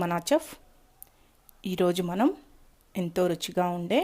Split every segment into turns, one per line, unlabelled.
సుమనా chef. ఈరోజు మనం ఎంతో రుచిగా ఉండే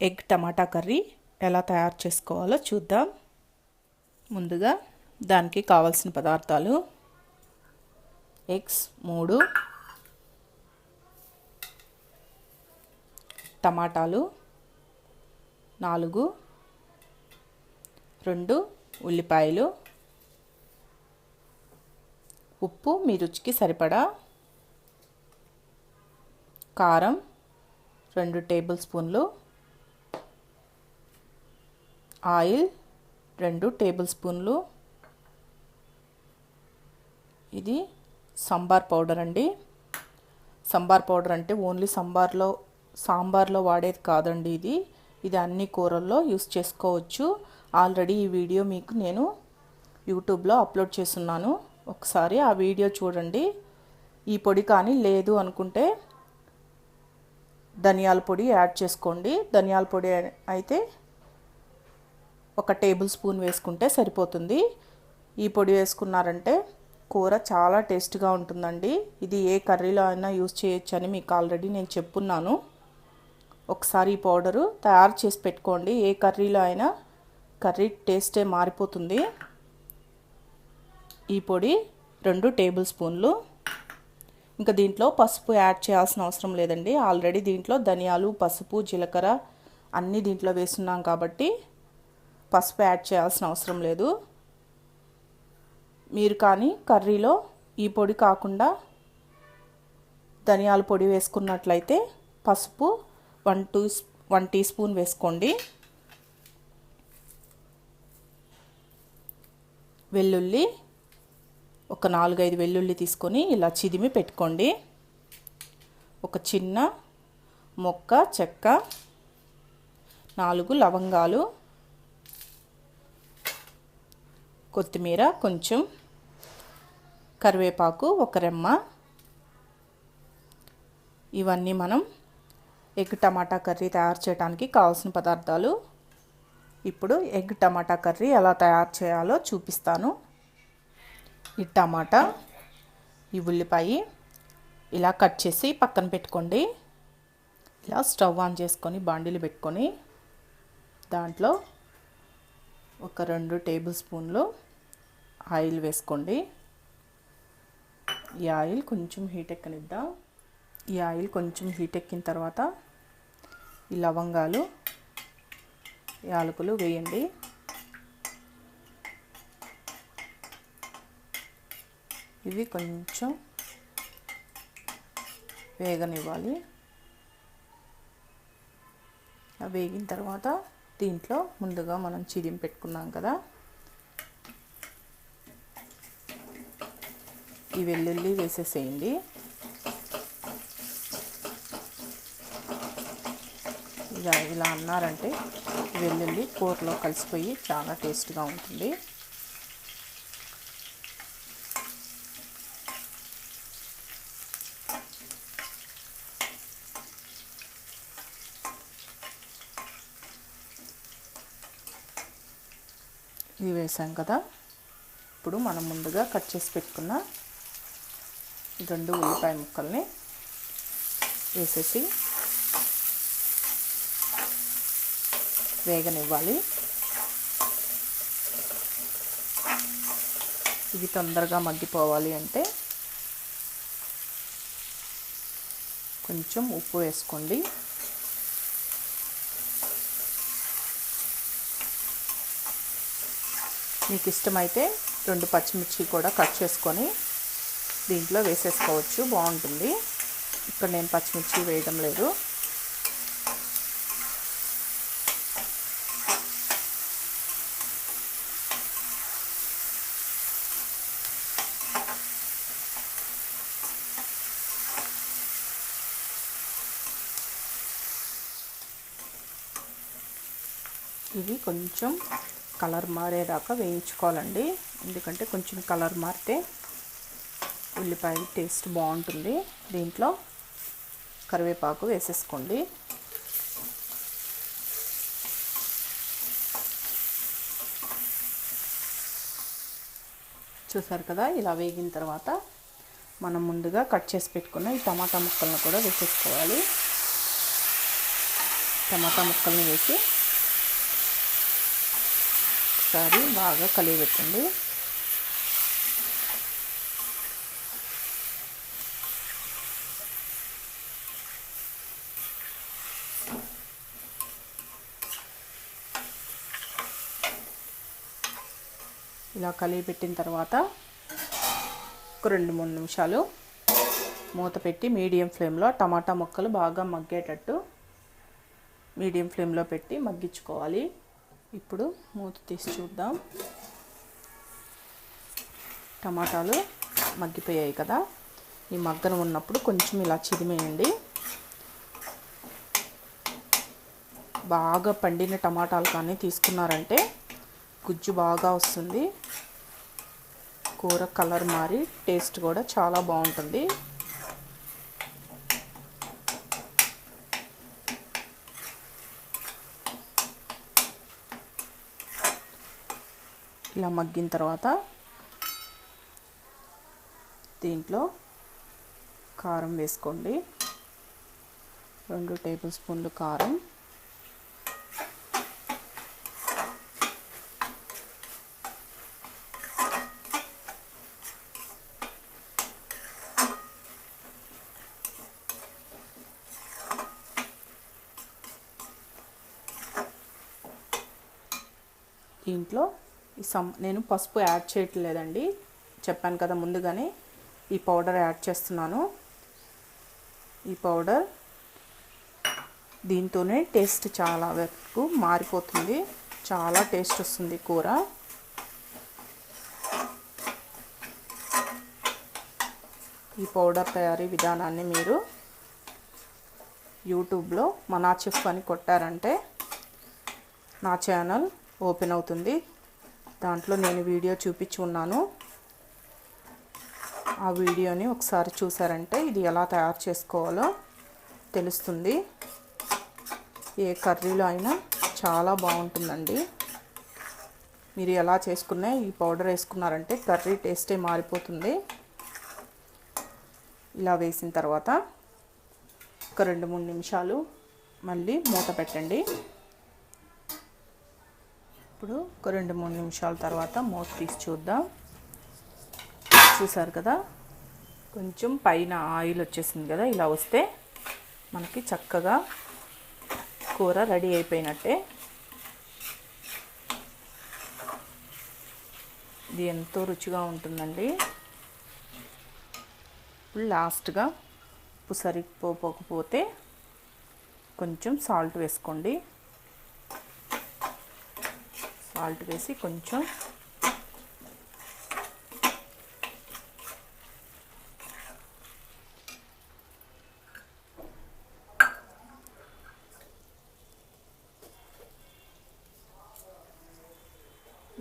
ఎగ్ టమాటా కర్రీ ఎలా తయారు చేసుకోవాలో చూద్దాం. ముందుగా దానికి కావాల్సిన పదార్థాలు: ఎగ్స్ 3, టమాటాలు 4, 2 ఉల్లిపాయలు, ఉప్పు మీ రుచికి సరిపడా, కారం 2 టేబుల్ స్పూన్లు, ఆయిల్ 2 టేబుల్ స్పూన్లు. ఇది సాంబార్ పౌడర్ అండి. సాంబార్ పౌడర్ అంటే ఓన్లీ సాంబార్లో వాడేది కాదండి. ఇది అన్ని కూరల్లో యూస్ చేసుకోవచ్చు. ఆల్రెడీ ఈ వీడియో మీకు నేను యూట్యూబ్లో అప్లోడ్ చేస్తున్నాను. ఒకసారి ఆ వీడియో చూడండి. ఈ పొడి కానీ లేదు అనుకుంటే ధనియాల పొడి యాడ్ చేసుకోండి. ధనియాల పొడి అయితే 1 టేబుల్ స్పూన్ వేసుకుంటే సరిపోతుంది. ఈ పొడి వేసుకున్నారంటే కూర చాలా టేస్ట్గా ఉంటుందండి. ఇది ఏ కర్రీలో అయినా యూస్ చేయొచ్చు అని మీకు ఆల్రెడీ నేను చెప్పున్నాను. ఒకసారి ఈ పౌడరు తయారు చేసి పెట్టుకోండి. ఏ కర్రీలో అయినా కర్రీ టేస్టే మారిపోతుంది. ఈ పొడి 2 టేబుల్ స్పూన్లు. ఇంకా దీంట్లో పసుపు యాడ్ చేయాల్సిన అవసరం లేదండి. ఆల్రెడీ దీంట్లో ధనియాలు, పసుపు, జీలకర్ర అన్నీ దీంట్లో వేస్తున్నాం కాబట్టి పసుపు యాడ్ చేయాల్సిన అవసరం లేదు. మీరు కానీ కర్రీలో ఈ పొడి కాకుండా ధనియాల పొడి వేసుకున్నట్లయితే పసుపు 1 టీ స్పూన్ వేసుకోండి. వెల్లుల్లి ఒక 4-5 వెల్లుల్లి తీసుకొని ఇలా చిదిమి పెట్టుకోండి. ఒక చిన్న మొక్క చెక్క, 4 లవంగాలు, కొత్తిమీర కొంచెం, కరివేపాకు 1 రెమ్మ. ఇవన్నీ మనం ఎగ్ టమాటా కర్రీ తయారు చేయడానికి కావాల్సిన పదార్థాలు. ఇప్పుడు ఎగ్ టమాటా కర్రీ ఎలా తయారు చేయాలో చూపిస్తాను. ఈ టమాటా, ఈ ఉల్లిపాయ ఇలా కట్ చేసి పక్కన పెట్టుకోండి. ఇలా స్టవ్ ఆన్ చేసుకొని బాండీలు పెట్టుకొని దాంట్లో ఒక 2 టేబుల్ స్పూన్లు ఆయిల్ వేసుకోండి. ఈ ఆయిల్ కొంచెం హీట్ ఎక్కనిద్దాం. ఈ ఆయిల్ కొంచెం హీట్ ఎక్కిన తర్వాత ఈ లవంగాలు, యాలకులు వేయండి. ఇవి కొంచెం వేగనివ్వాలి. వేగిన తర్వాత దీంట్లో ముందుగా మనం చిదిమి పెట్టుకున్నాం కదా ఈ వెల్లుల్లి వేసేసేయండి. ఇలా అన్నారంటే వెల్లుల్లి కూరలో కలిసిపోయి చాలా టేస్ట్గా ఉంటుంది. ఇది వేసాం కదా. ఇప్పుడు మనం ముందుగా కట్ చేసి పెట్టుకున్న 2 ఉల్లిపాయ ముక్కల్ని వేసేసి వేగనివ్వాలి. ఇవి తొందరగా మగ్గిపోవాలి అంటే కొంచెం ఉప్పు వేసుకోండి. మీకు ఇష్టమైతే 2 పచ్చిమిర్చి కూడా కట్ చేసుకొని దీంట్లో వేసేసుకోవచ్చు, బాగుంటుంది. ఇక్కడ నేను పచ్చిమిర్చి వేయడం లేదు. ఇవి కొంచెం కలర్ మారేదాకా వేయించుకోవాలండి. ఎందుకంటే కొంచెం కలర్ మారితే ఉల్లిపాయ టేస్ట్ బాగుంటుంది. దీంట్లో కరివేపాకు వేసేసుకోండి. చూసారు కదా, ఇలా వేగిన తర్వాత మనం ముందుగా కట్ చేసి పెట్టుకున్న ఈ టమాటా ముక్కలను కూడా వేసేసుకోవాలి. టమాటా ముక్కల్ని వేసి ఒకసారి బాగా కలియబెట్టండి. ఇలా కలియబెట్టిన తర్వాత ఒక 2-3 నిమిషాలు మూత పెట్టి మీడియం ఫ్లేమ్లో టమాటా ముక్కలు బాగా మగ్గేటట్టు మీడియం ఫ్లేమ్లో పెట్టి మగ్గించుకోవాలి. ఇప్పుడు మూత తీసి చూద్దాం. టమాటాలు మగ్గిపోయాయి కదా. ఈ మగ్గన ఉన్నప్పుడు కొంచెం ఇలా చిదిమేయండి. బాగా పండిన టమాటాలు కానీ తీసుకున్నారంటే గుజ్జు బాగా వస్తుంది. కూర కలర్ మారి టేస్ట్ కూడా చాలా బాగుంటుంది. ఇలా మగ్గిన తర్వాత దీంట్లో కారం వేసుకోండి. 2 టేబుల్ స్పూన్లు కారం, దీంట్లో నేను పసుపు యాడ్ చేయట్లేదండి, చెప్పాను కదా ముందుగానే. ఈ పౌడర్ యాడ్ చేస్తున్నాను. ఈ పౌడర్ దీంతోనే టేస్ట్ చాలా వరకు మారిపోతుంది. చాలా టేస్ట్ వస్తుంది కూర. ఈ పౌడర్ తయారీ విధానాన్ని మీరు యూట్యూబ్లో మనా చెఫ్ అని కొట్టారంటే నా ఛానల్ ఓపెన్ అవుతుంది. దాంట్లో నేను వీడియో చూపించి ఉన్నాను. ఆ వీడియోని ఒకసారి చూసారంటే ఇది ఎలా తయారు చేసుకోవాలో తెలుస్తుంది. ఏ కర్రీలో అయినా చాలా బాగుంటుందండి. మీరు ఎలా చేసుకున్నా ఈ పౌడర్ వేసుకున్నారంటే కర్రీ టేస్టే మారిపోతుంది. ఇలా వేసిన తర్వాత ఒక 2-3 నిమిషాలు మళ్ళీ మూత పెట్టండి. ఇప్పుడు ఒక 2-3 నిమిషాల తర్వాత మూత తీసి చూద్దాం. చూసారు కదా, కొంచెం పైన ఆయిల్ వచ్చేసింది కదా. ఇలా వస్తే మనకి చక్కగా కూర రెడీ అయిపోయినట్టే. ఇది ఎంతో రుచిగా ఉంటుందండి. ఇప్పుడు లాస్ట్గా ఉప్పు సరిపోకపోతే కొంచెం సాల్ట్ వేసుకోండి. సాల్ట్ వేసి కొంచెం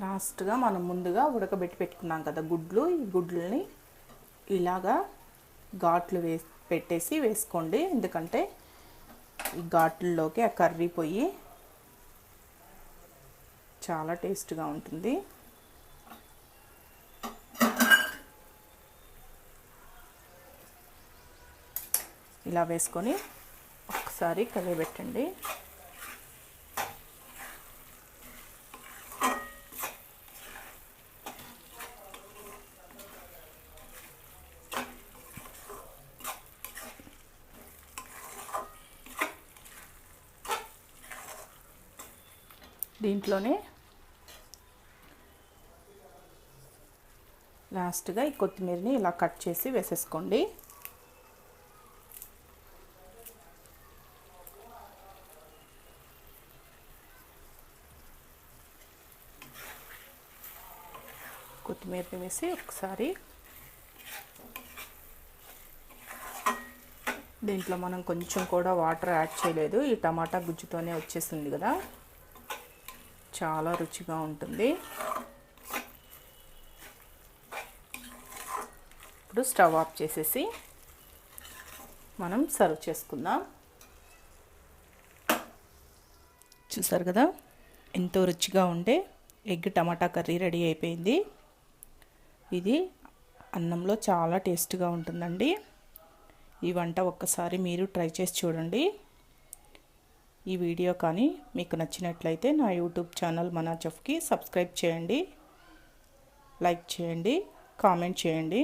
లాస్ట్గా మనం ముందుగా ఉడకబెట్టి పెట్టుకున్నాం కదా గుడ్లు, ఈ గుడ్లని ఇలాగా ఘాట్లు పెట్టేసి వేసుకోండి. ఎందుకంటే ఈ ఘాట్లలోకి ఆ కర్రీ పోయి చాలా టేస్ట్గా ఉంటుంది. ఇలా వేసుకొని ఒకసారి కలియబెట్టండి. దీంట్లోనే లాస్ట్గా ఈ కొత్తిమీరని ఇలా కట్ చేసి వేసేసుకోండి. కొత్తిమీరని వేసి ఒకసారి దీంట్లో మనం కొంచెం కూడా వాటర్ యాడ్ చేయలేదు. ఈ టమాటా గుజ్జుతోనే వచ్చేసింది కదా, చాలా రుచిగా ఉంటుంది. ఇప్పుడు స్టవ్ ఆఫ్ చేసేసి మనం సర్వ్ చేసుకుందాం. చూసారు కదా, ఎంతో రుచిగా ఉండే ఎగ్ టమాటా కర్రీ రెడీ అయిపోయింది. ఇది అన్నంలో చాలా టేస్ట్గా ఉంటుందండి. ఈ వంట ఒక్కసారి మీరు ట్రై చేసి చూడండి. ఈ వీడియో కానీ మీకు నచ్చినట్లయితే నా యూట్యూబ్ ఛానల్ మనా చెఫ్కి సబ్స్క్రైబ్ చేయండి, లైక్ చేయండి, కామెంట్ చేయండి.